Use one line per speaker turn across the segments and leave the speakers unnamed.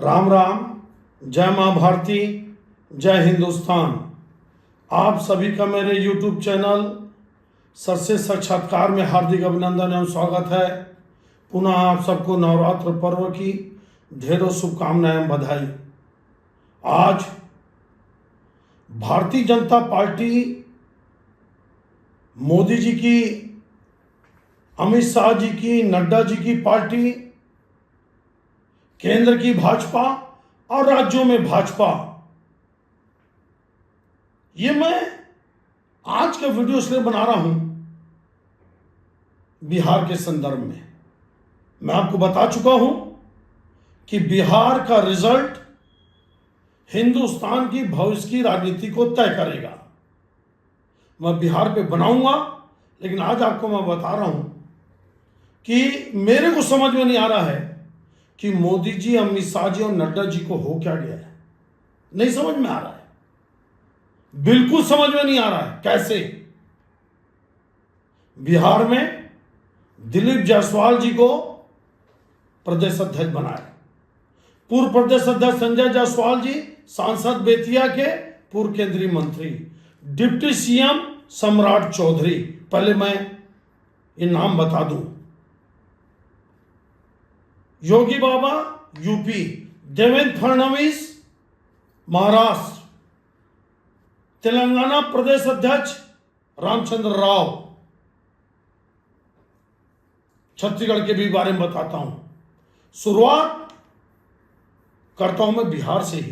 राम राम, जय माँ भारती, जय हिंदुस्तान। आप सभी का मेरे YouTube चैनल सर से साक्षात्कार में हार्दिक अभिनंदन एवं स्वागत है। पुनः आप सबको नवरात्र पर्व की ढेरों शुभकामनाएं एवं बधाई। आज भारतीय जनता पार्टी मोदी जी की, अमित शाह जी की, नड्डा जी की पार्टी, केंद्र की भाजपा और राज्यों में भाजपा, ये मैं आज का वीडियो इसलिए बना रहा हूं बिहार के संदर्भ में। मैं आपको बता चुका हूं कि बिहार का रिजल्ट हिंदुस्तान की भविष्य की राजनीति को तय करेगा। मैं बिहार पे बनाऊंगा, लेकिन आज आपको मैं बता रहा हूं कि मेरे को समझ में नहीं आ रहा है कि मोदी जी, अमित शाह जी और नड्डा जी को हो क्या गया है। नहीं समझ में आ रहा है, बिल्कुल समझ में नहीं आ रहा है। कैसे बिहार में दिलीप जायसवाल जी को प्रदेश अध्यक्ष बनाया, पूर्व प्रदेश अध्यक्ष संजय जायसवाल जी सांसद बेतिया के, पूर्व केंद्रीय मंत्री, डिप्टी सीएम सम्राट चौधरी। पहले मैं ये नाम बता दूं, योगी बाबा यूपी, देवेंद्र फडणवीस महाराष्ट्र, तेलंगाना प्रदेश अध्यक्ष रामचंद्र राव, छत्तीसगढ़ के भी बारे में बताता हूं। शुरुआत करता हूं मैं बिहार से ही।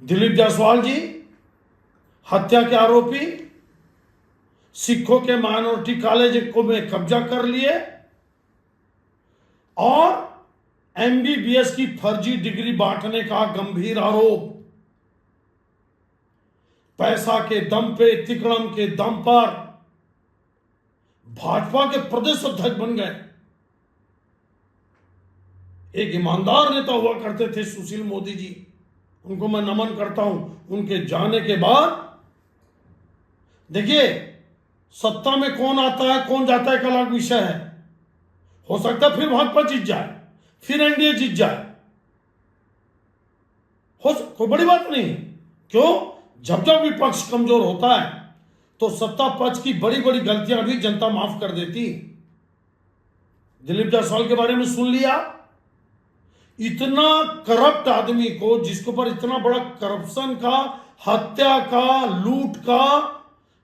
दिलीप जायसवाल जी हत्या के आरोपी, सिखों के माइनॉरिटी कॉलेज को में कब्जा कर लिए और एमबीबीएस की फर्जी डिग्री बांटने का गंभीर आरोप। पैसा के दम पे, तिकड़म के दम पर भाजपा के प्रदेश अध्यक्ष बन गए। एक ईमानदार नेता हुआ करते थे सुशील मोदी जी, उनको मैं नमन करता हूं। उनके जाने के बाद देखिए, सत्ता में कौन आता है कौन जाता है एक अलग विषय है। हो सकता है फिर भाजपा जीत जाए, फिर एनडीए जीत जाए, कोई बड़ी बात नहीं। क्यों? जब जब विपक्ष कमजोर होता है तो सत्ता पक्ष की बड़ी बड़ी गलतियां भी जनता माफ कर देती। दिलीप जायसवाल के बारे में सुन लिया। इतना करप्ट आदमी को, जिसके ऊपर इतना बड़ा करप्शन का, हत्या का, लूट का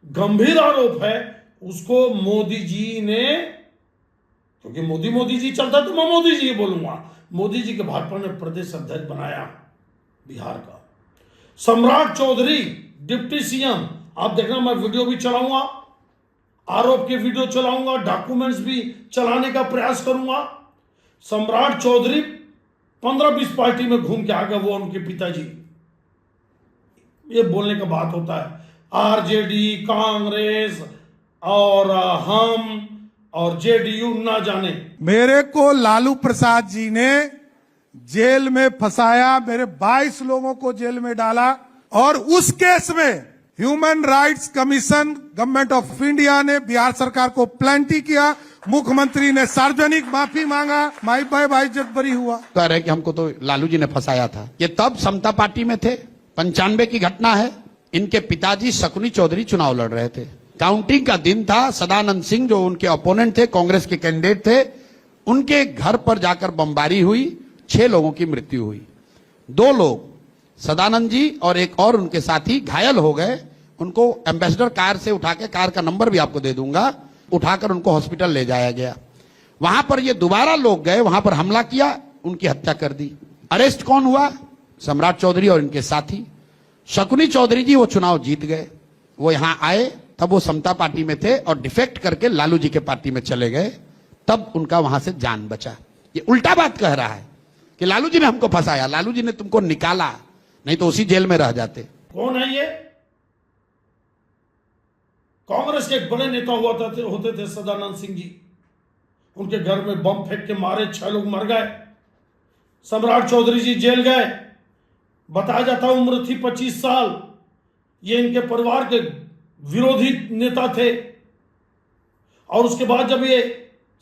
गंभीर आरोप है, उसको मोदी जी ने, क्योंकि मोदी जी चलता तो मैं मोदी जी बोलूंगा, मोदी जी के भाजपा ने प्रदेश अध्यक्ष बनाया बिहार का। सम्राट चौधरी डिप्टी सीएम, आप देखना मैं वीडियो भी चलाऊंगा, आरोप के वीडियो चलाऊंगा, डॉक्यूमेंट्स भी चलाने का प्रयास करूंगा। सम्राट चौधरी 15-20 पार्टी में घूम के आ गए, वो उनके पिताजी। ये बोलने का बात होता है आरजेडी, कांग्रेस और हम और जेडीयू ना जाने।
मेरे को लालू प्रसाद जी ने जेल में फंसाया, मेरे 22 लोगों को जेल में डाला, और उस केस में human rights commission, government of India ने बिहार सरकार को प्लांटी किया, मुख्यमंत्री ने सार्वजनिक माफी मांगा, माई भाई इज्जत बरी हुआ।
कह रहे कि हमको तो लालू जी ने फंसाया था। ये तब समता पार्टी में थे, 95 की घटना है। इनके पिताजी शकुनी चौधरी चुनाव लड़ रहे थे, काउंटिंग का दिन था। सदानंद सिंह जो उनके ओपोनेंट थे, कांग्रेस के कैंडिडेट थे, उनके घर पर जाकर बमबारी हुई, 6 लोगों की मृत्यु हुई। 2 लोग, सदानंद जी और एक और उनके साथी, घायल हो गए। उनको एम्बेसडर कार से उठा के, कार का नंबर भी आपको दे दूंगा, उठाकर उनको हॉस्पिटल ले जाया गया। वहां पर ये दोबारा लोग गए, वहां पर हमला किया, उनकी हत्या कर दी। अरेस्ट कौन हुआ? सम्राट चौधरी और इनके साथी। शकुनी चौधरी जी वो चुनाव जीत गए, वो यहां आए, तब वो समता पार्टी में थे और डिफेक्ट करके लालू जी के पार्टी में चले गए, तब उनका वहां से जान बचा। ये उल्टा बात कह रहा है कि लालू जी ने हमको फंसाया, लालू जी ने तुमको निकाला, नहीं तो उसी जेल में रह जाते।
कौन है ये? कांग्रेस के एक बड़े नेता होते थे सदानंद सिंह जी। उनके घर में बम फेंक के मारे, 6 लोग मर गए। सम्राट चौधरी जी जेल गए, बताया जाता उम्र थी 25 साल। ये इनके परिवार के विरोधी नेता थे। और उसके बाद जब ये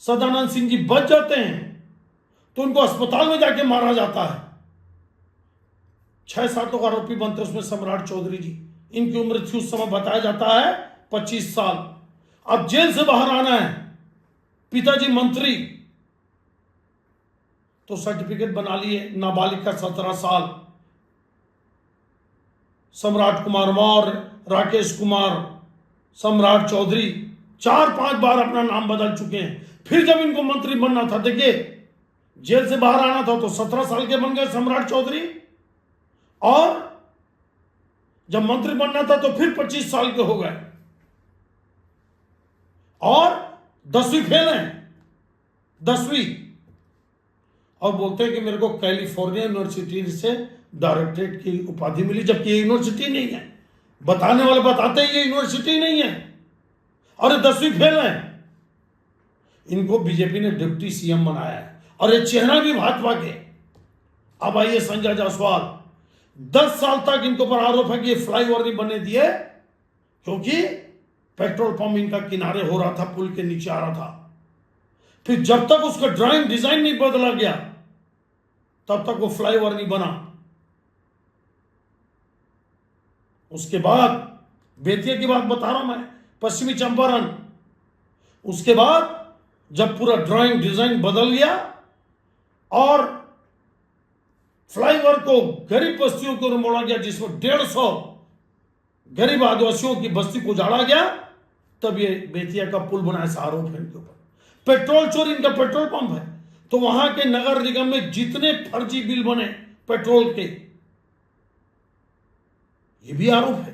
सदानंद सिंह जी बच जाते हैं तो उनको अस्पताल में जाके मारा जाता है। 6-7 लोग आरोपी बनते हैं, उसमें सम्राट चौधरी जी, इनकी उम्र थी उस समय बताया जाता है 25 साल। अब जेल से बाहर आना है, पिताजी मंत्री, तो सर्टिफिकेट बना लिए, नाबालिग का 17 साल। सम्राट कुमार मौर्य, राकेश कुमार, सम्राट चौधरी 4-5 बार अपना नाम बदल चुके हैं। फिर जब इनको मंत्री बनना था, देखिए जेल से बाहर आना था तो 17 साल के बन गए सम्राट चौधरी, और जब मंत्री बनना था तो फिर 25 साल के हो गए, और 10वीं फेल हैं, 10वीं, और बोलते हैं कि मेरे को कैलिफोर्निया यूनिवर्सिटी से डायरेक्टरेट की उपाधि मिली, जबकि ये यूनिवर्सिटी नहीं है। बताने वाले बताते हैं ये यूनिवर्सिटी नहीं है, और ये 10वीं फेल है। इनको बीजेपी ने डिप्टी सीएम बनाया है, और ये चेहरा भी भाजपा के। अब आइए संजय जायसवाल, 10 साल तक इनके ऊपर आरोप है कि ये फ्लाईओवर नहीं बनने दिए, क्योंकि पेट्रोल पंप इनका किनारे हो रहा था, पुल के नीचे आ रहा था। फिर जब तक उसका ड्राइंग डिजाइन नहीं बदला गया, तब तक वो फ्लाईओवर नहीं बना। उसके बाद बेतिया की बात बता रहा हूं मैं, पश्चिमी चंपारण, उसके बाद जब पूरा ड्राइंग डिजाइन बदल गया और फ्लाईओवर को गरीब बस्तियों की ओर मोड़ा गया, जिसमें 150 गरीब आदिवासियों की बस्ती को उजाड़ा गया, तब ये बेतिया का पुल बना, ऐसा आरोप है इनके ऊपर। पेट्रोल चोरी, इनका पेट्रोल पंप है, तो वहां के नगर निगम में जितने फर्जी बिल बने पेट्रोल के, ये भी आरोप है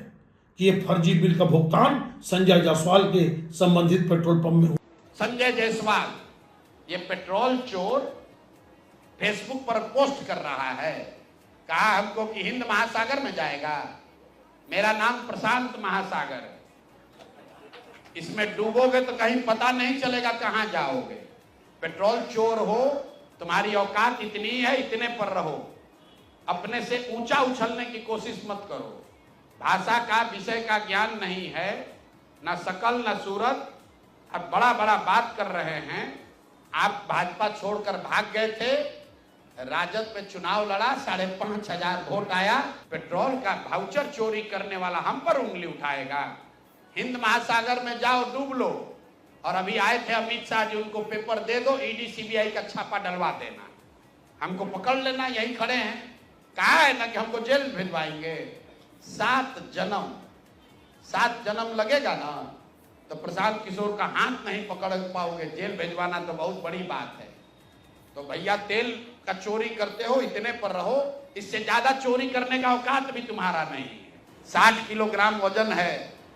कि ये फर्जी बिल का भुगतान संजय जायसवाल के संबंधित पेट्रोल पंप में हुआ।
संजय जायसवाल ये पेट्रोल चोर फेसबुक पर पोस्ट कर रहा है, कहा हमको कि हिंद महासागर में जाएगा, मेरा नाम प्रशांत महासागर है, इसमें डूबोगे तो कहीं पता नहीं चलेगा कहां जाओगे। पेट्रोल चोर हो, तुम्हारी औकात इतनी है, इतने पर रहो, अपने से ऊंचा उछलने की कोशिश मत करो। भाषा का, विषय का ज्ञान नहीं है, ना शकल ना सूरत, अब बड़ा बड़ा बात कर रहे हैं। आप भाजपा छोड़कर भाग गए थे, राजद पे चुनाव लड़ा, 5,500 वोट आया, पेट्रोल का वाउचर चोरी करने वाला हम पर उंगली उठाएगा। हिंद महासागर में जाओ, डूब लो। और अभी आए थे अमित शाह जी, उनको पेपर दे दो, ईडी सीबीआई का छापा डलवा देना, हमको पकड़ लेना, यही खड़े हैं। कहा है ना कि हमको जेल भिजवाएंगे। 7 जन्म लगेगा ना तो प्रशांत किशोर का हाथ नहीं पकड़ पाओगे, जेल भिजवाना तो बहुत बड़ी बात है। तो भैया तेल का चोरी करते हो, इतने पर रहो, इससे ज्यादा चोरी करने का औकात भी तुम्हारा नहीं है। 60 किलोग्राम वजन है,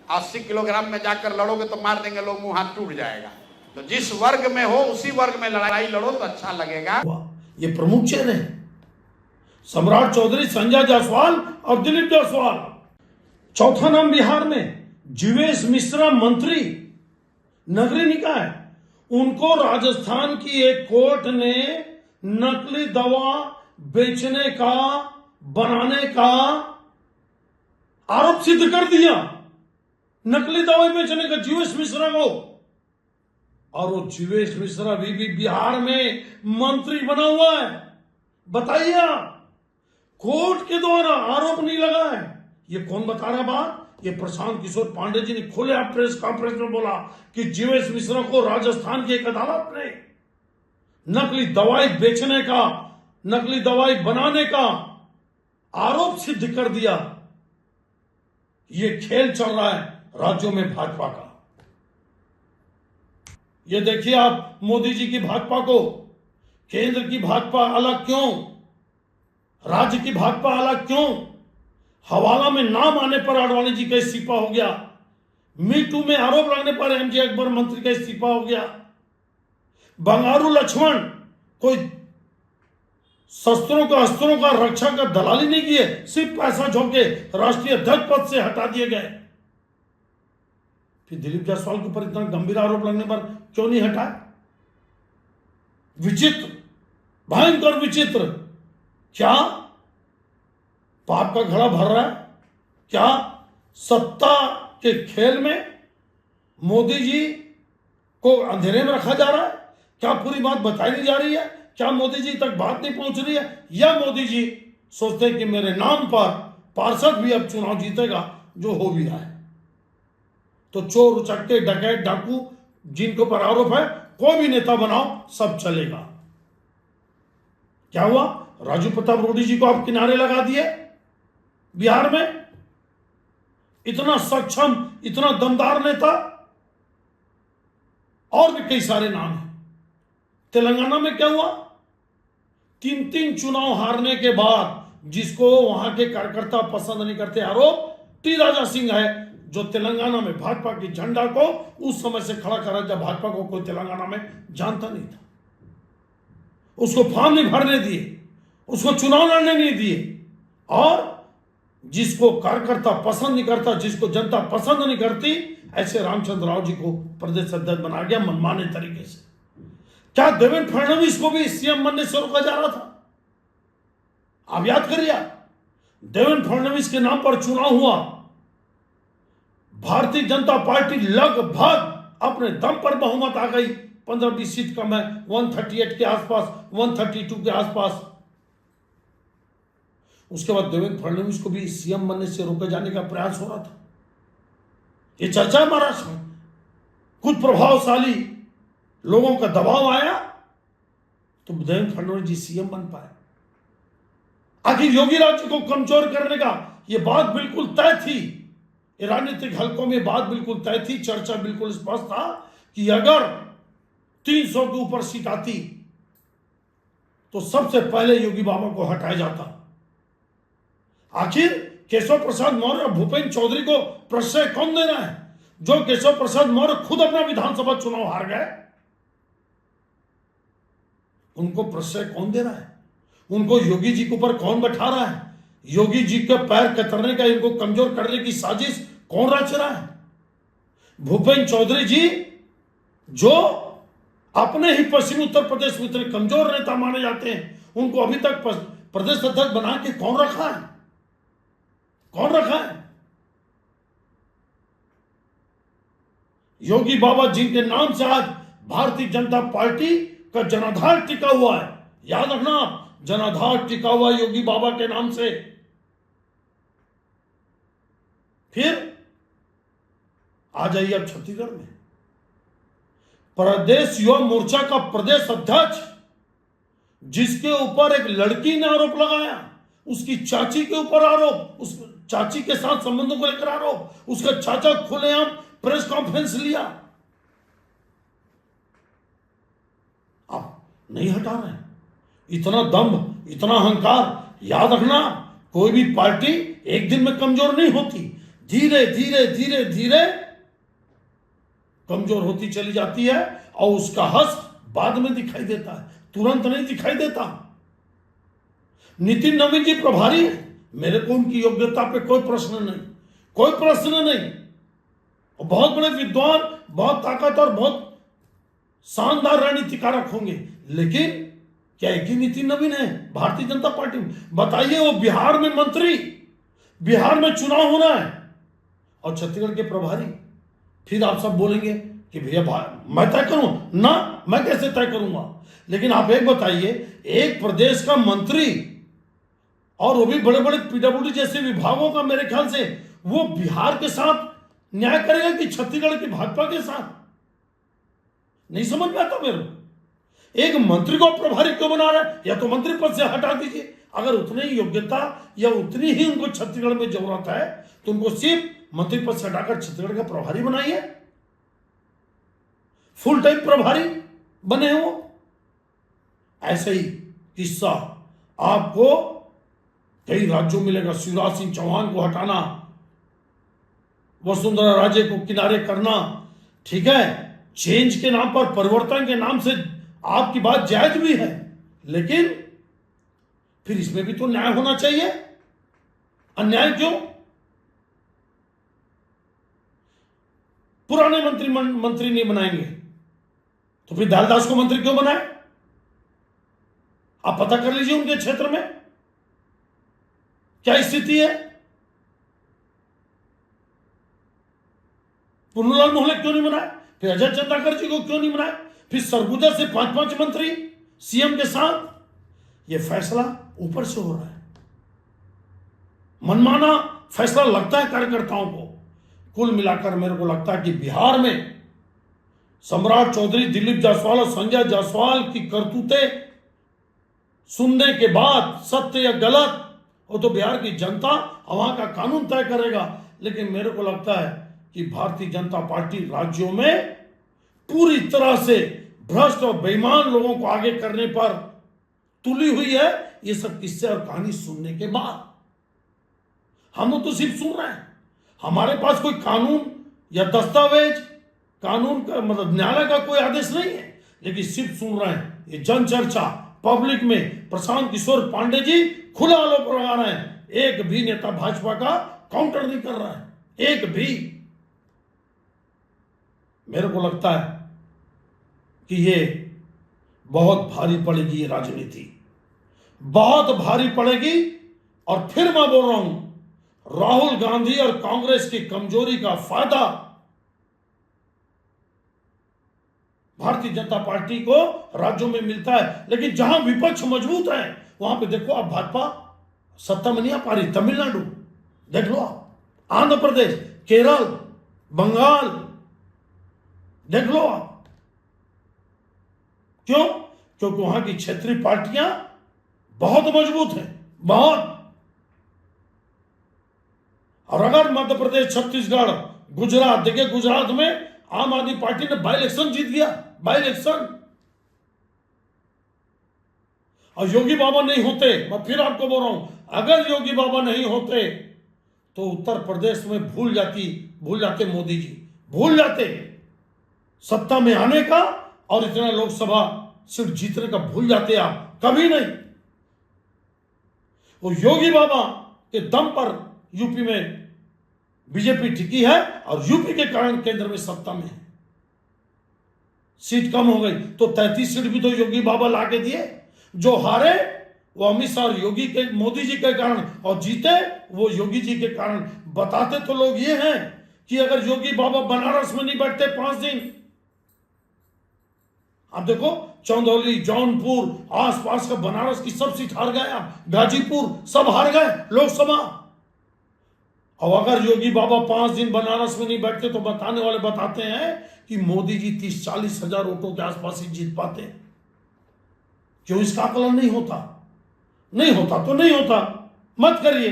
80 किलोग्राम में जाकर लड़ोगे तो मार देंगे लोग, मुंह हाथ टूट जाएगा। तो जिस वर्ग में हो उसी वर्ग में लड़ाई लड़ो तो अच्छा लगेगा।
ये प्रमुख चेहरे हैं, सम्राट चौधरी, संजय जायसवाल और दिलीप जायसवाल। चौथा नाम बिहार में जीवेश मिश्रा, मंत्री नगरीय निकाय, उनको राजस्थान की एक कोर्ट ने नकली दवा बेचने का, बनाने का आरोप सिद्ध कर दिया। नकली दवा बेचने का जीवेश मिश्रा को, और वो जीवेश मिश्रा भी बिहार में मंत्री बना हुआ है। बताइए आप, कोर्ट के द्वारा आरोप नहीं लगा है। ये कौन बता रहा बात? ये प्रशांत किशोर पांडे जी ने खुले प्रेस कॉन्फ्रेंस में बोला कि जीवेश मिश्रा को राजस्थान की एक अदालत ने नकली दवाई बेचने का, नकली दवाई बनाने का आरोप सिद्ध कर दिया। ये खेल चल रहा है राज्यों में भाजपा का। ये देखिए आप, मोदी जी की भाजपा को, केंद्र की भाजपा अलग क्यों, राज्य की भाजपा अलग क्यों? हवाला में नाम आने पर आडवाणी जी का इस्तीफा हो गया, मी टू में आरोप लगने पर एमजे अकबर मंत्री का इस्तीफा हो गया, बंगारू लक्ष्मण कोई शस्त्रों का, अस्त्रों का, रक्षा का दलाली नहीं किए, सिर्फ पैसा झोंके राष्ट्रीय अध्यक्ष पद से हटा दिए गए। फिर दिलीप जायसवाल के ऊपर इतना गंभीर आरोप लगने पर क्यों नहीं हटा? विचित्र, भयंकर विचित्र। क्या पाप का घड़ा भर रहा है? क्या सत्ता के खेल में मोदी जी को अंधेरे में रखा जा रहा है? क्या पूरी बात बताई नहीं जा रही है? क्या मोदी जी तक बात नहीं पहुंच रही है, या मोदी जी सोचते हैं कि मेरे नाम पर पार्षद भी अब चुनाव जीतेगा, जो हो भी रहा है। तो चोर उचक्के डकैत डाकू जिनके ऊपर आरोप है, कोई भी नेता बनाओ, सब चलेगा। क्या हुआ, राजू प्रताप रूडी जी को आप किनारे लगा दिए बिहार में। इतना सक्षम, इतना दमदार नेता, और भी कई सारे नाम हैं। तेलंगाना में क्या हुआ, 3 चुनाव हारने के बाद जिसको वहां के कार्यकर्ता पसंद नहीं करते, आरोप टी राजा सिंह है, जो तेलंगाना में भाजपा की झंडा को उस समय से खड़ा करा जब भाजपा को कोई तेलंगाना में जानता नहीं था। उसको फॉर्म नहीं भरने दिए, उसको चुनाव लड़ने नहीं दिए, और जिसको कार्यकर्ता पसंद नहीं करता, जिसको जनता पसंद नहीं करती, ऐसे रामचंद्र राव जी को प्रदेश अध्यक्ष बना गया मनमाने तरीके से। क्या देवेंद्र फडणवीस को भी सीएम बनने से रोका जा रहा था? आप याद करिए, देवेंद्र फडणवीस के नाम पर चुनाव हुआ, भारतीय जनता पार्टी लगभग अपने दम पर बहुमत आ गई, 15-20 सीट कम है, 138 के आसपास, 132 के आसपास। उसके बाद देवेंद्र फडणवीस को भी सीएम बनने से रोके जाने का प्रयास हो रहा था। ये चर्चा है महाराष्ट्र में। कुछ प्रभावशाली लोगों का दबाव आया तो देवेंद्र फडणवीस जी सीएम बन पाए। आखिर योगी राज्य को कमजोर करने का यह बात बिल्कुल तय थी, राजनीतिक हलकों में बात बिल्कुल तय थी, चर्चा बिल्कुल स्पष्ट था कि अगर 300 के ऊपर सीट आती तो सबसे पहले योगी बाबा को हटाया जाता। आखिर केशव प्रसाद मौर्य और भूपेन्द्र चौधरी को प्रश्रय कौन दे रहा है, जो केशव प्रसाद मौर्य खुद अपना विधानसभा चुनाव हार गए? उनको प्रश्रय कौन दे रहा है? उनको योगी जी के ऊपर कौन बैठा रहा है? योगी जी के पैर कतरने का, इनको कमजोर करने की साजिश कौन रच रहा है? भूपेन्द्र चौधरी जी, जो अपने ही पश्चिमी उत्तर प्रदेश में इतने कमजोर नेता माने जाते हैं, उनको अभी तक प्रदेश अध्यक्ष बना के कौन रखा है? कौन रखा है? योगी बाबा जिनके नाम से आज भारतीय जनता पार्टी का जनाधार टिका हुआ है, याद रखना, जनाधार टिका हुआ योगी बाबा के नाम से। फिर आ जाइए अब छत्तीसगढ़ में, प्रदेश युवा मोर्चा का प्रदेश अध्यक्ष, जिसके ऊपर एक लड़की ने आरोप लगाया, उसकी चाची के ऊपर आरोप, उस चाची के साथ संबंधों को लेकर आरोप, उसका चाचा खुलेआम प्रेस कॉन्फ्रेंस लिया, आप नहीं हटा रहे हैं। इतना दम्भ, इतना अहंकार, याद रखना, कोई भी पार्टी एक दिन में कमजोर नहीं होती, धीरे धीरे धीरे धीरे कमजोर होती चली जाती है, और उसका हस बाद में दिखाई देता है, तुरंत नहीं दिखाई देता। नितिन नवीन जी प्रभारी है, मेरे को उनकी योग्यता पे कोई प्रश्न नहीं, कोई प्रश्न नहीं, और बहुत बड़े विद्वान, बहुत ताकत और बहुत शानदार रणनीतिकारक होंगे, लेकिन क्या एक ही नितिन नवीन है भारतीय जनता पार्टी में? बताइए, वो बिहार में मंत्री, बिहार में चुनाव होना है, और छत्तीसगढ़ के प्रभारी। फिर आप सब बोलेंगे कि भैया मैं तय करूं ना, मैं कैसे तय करूंगा? लेकिन आप एक बताइए, एक प्रदेश का मंत्री, और वो भी बड़े बड़े पीडब्ल्यूडी जैसे विभागों का, मेरे ख्याल से वो बिहार के साथ न्याय करेगा कि छत्तीसगढ़ की भाजपा के साथ? नहीं समझ में आता मेरे को। एक मंत्री को प्रभारी क्यों बना रहा है? या तो मंत्री पद से हटा दीजिए। अगर उतनी ही योग्यता या उतनी ही उनको छत्तीसगढ़ में जरूरत है तो उनको सिर्फ मंत्री पद से हटाकर छत्तीसगढ़ का प्रभारी बनाइए, फुल टाइम प्रभारी बने हो। ऐसे ही किस्सा आपको कई राज्यों मिलेगा। शिवराज सिंह चौहान को हटाना, वसुंधरा राजे को किनारे करना, ठीक है, चेंज के नाम पर, परिवर्तन के नाम से आपकी बात जायज भी है, लेकिन फिर इसमें भी तो न्याय होना चाहिए। अन्याय क्यों? पुराने मंत्री नहीं बनाएंगे तो फिर दालदास को मंत्री क्यों बनाए? आप पता कर लीजिए उनके क्षेत्र में क्या स्थिति है। पुन्नूलाल मोहल्ले क्यों नहीं बनाए? फिर अजय चंद्राकर जी को क्यों नहीं बनाए? फिर सरगुजा से 5 मंत्री सीएम के साथ, यह फैसला ऊपर से हो रहा है। मनमाना फैसला लगता है कार्यकर्ताओं को। कुल मिलाकर मेरे को लगता है कि बिहार में सम्राट चौधरी, दिलीप जायसवाल और संजय जायसवाल की करतूतें सुनने के बाद सत्य या गलत वो तो बिहार की जनता और वहां का कानून तय करेगा। लेकिन मेरे को लगता है कि भारतीय जनता पार्टी राज्यों में पूरी तरह से भ्रष्ट और बेईमान लोगों को आगे करने पर तुली हुई है। ये सब किस्से और कहानी सुनने के बाद हम लोग तो सिर्फ सुन रहे हैं, हमारे पास कोई कानून या दस्तावेज, कानून का मतलब न्यायालय का कोई आदेश नहीं है, लेकिन सिर्फ सुन रहे हैं। ये जन चर्चा पब्लिक में प्रशांत किशोर पांडे जी खुला आरोप लगा रहे हैं। एक भी नेता भाजपा का काउंटर नहीं कर रहा है, एक भी। मेरे को लगता है कि ये बहुत भारी पड़ेगी, ये राजनीति बहुत भारी पड़ेगी। और फिर मैं बोल रहा हूं, राहुल गांधी और कांग्रेस की कमजोरी का फायदा भारतीय जनता पार्टी को राज्यों में मिलता है। लेकिन जहां विपक्ष मजबूत है वहां पे देखो आप, भाजपा सत्ता में नहीं आ पा रही। तमिलनाडु देख लो आप, आंध्र प्रदेश, केरल, बंगाल देख लो आप। क्यों? क्योंकि वहां की क्षेत्रीय पार्टियां बहुत मजबूत हैं, बहुत। और अगर मध्य प्रदेश, छत्तीसगढ़, गुजरात, देखिए गुजरात में आम आदमी पार्टी ने बाई इलेक्शन जीत गया, बाई इलेक्शन। और योगी बाबा नहीं होते, मैं फिर आपको बोल रहा हूं, अगर योगी बाबा नहीं होते तो उत्तर प्रदेश में भूल जाते मोदी जी, भूल जाते सत्ता में आने का और इतना लोकसभा सीट जीतने का, भूल जाते आप, कभी नहीं। वो योगी बाबा के दम पर यूपी में बीजेपी टिकी है और यूपी के कारण केंद्र में सत्ता में है। सीट कम हो गई तो 33 सीट भी तो योगी बाबा लाके दिए। जो हारे वो अमित शाह और योगी के, मोदी जी के कारण, और जीते वो योगी जी के कारण। बताते तो लोग ये हैं कि अगर योगी बाबा बनारस में नहीं बैठते 5 दिन, आप देखो चंदौली, जौनपुर, आसपास का बनारस की सब सीट हार गए आप, गाजीपुर सब हार गए लोकसभा। और अगर योगी बाबा 5 दिन बनारस में नहीं बैठते तो बताने वाले बताते हैं कि मोदी जी 30-40 हजार वोटों के आसपास ही जीत पाते। क्यों? इसका आकलन नहीं होता, नहीं होता तो नहीं होता, मत करिए।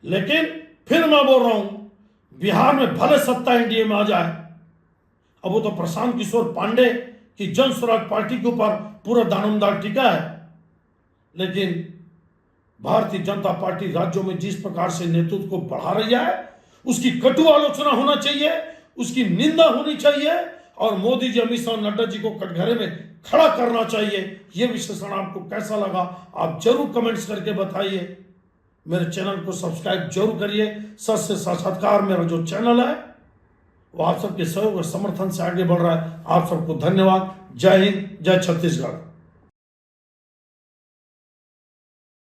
लेकिन फिर मैं बोल रहा हूं, बिहार में भले सत्ता एनडीए में आ जाए, अब वो तो प्रशांत किशोर पांडे की जन स्वराज पार्टी के ऊपर पूरा दानमदार टिका है। लेकिन भारतीय जनता पार्टी राज्यों में जिस प्रकार से नेतृत्व को बढ़ा रही है, उसकी कटु आलोचना होना चाहिए, उसकी निंदा होनी चाहिए, और मोदी जी, अमित शाह, नड्डा जी को कटघरे में खड़ा करना चाहिए। यह विश्लेषण आपको कैसा लगा आप जरूर कमेंट्स करके बताइए। मेरे चैनल को सब्सक्राइब जरूर करिए। सच से साक्षात्कार मेरा जो चैनल है वो आप सबके सहयोग और समर्थन से आगे बढ़ रहा है। आप सबको धन्यवाद। जय हिंद, जय छत्तीसगढ़।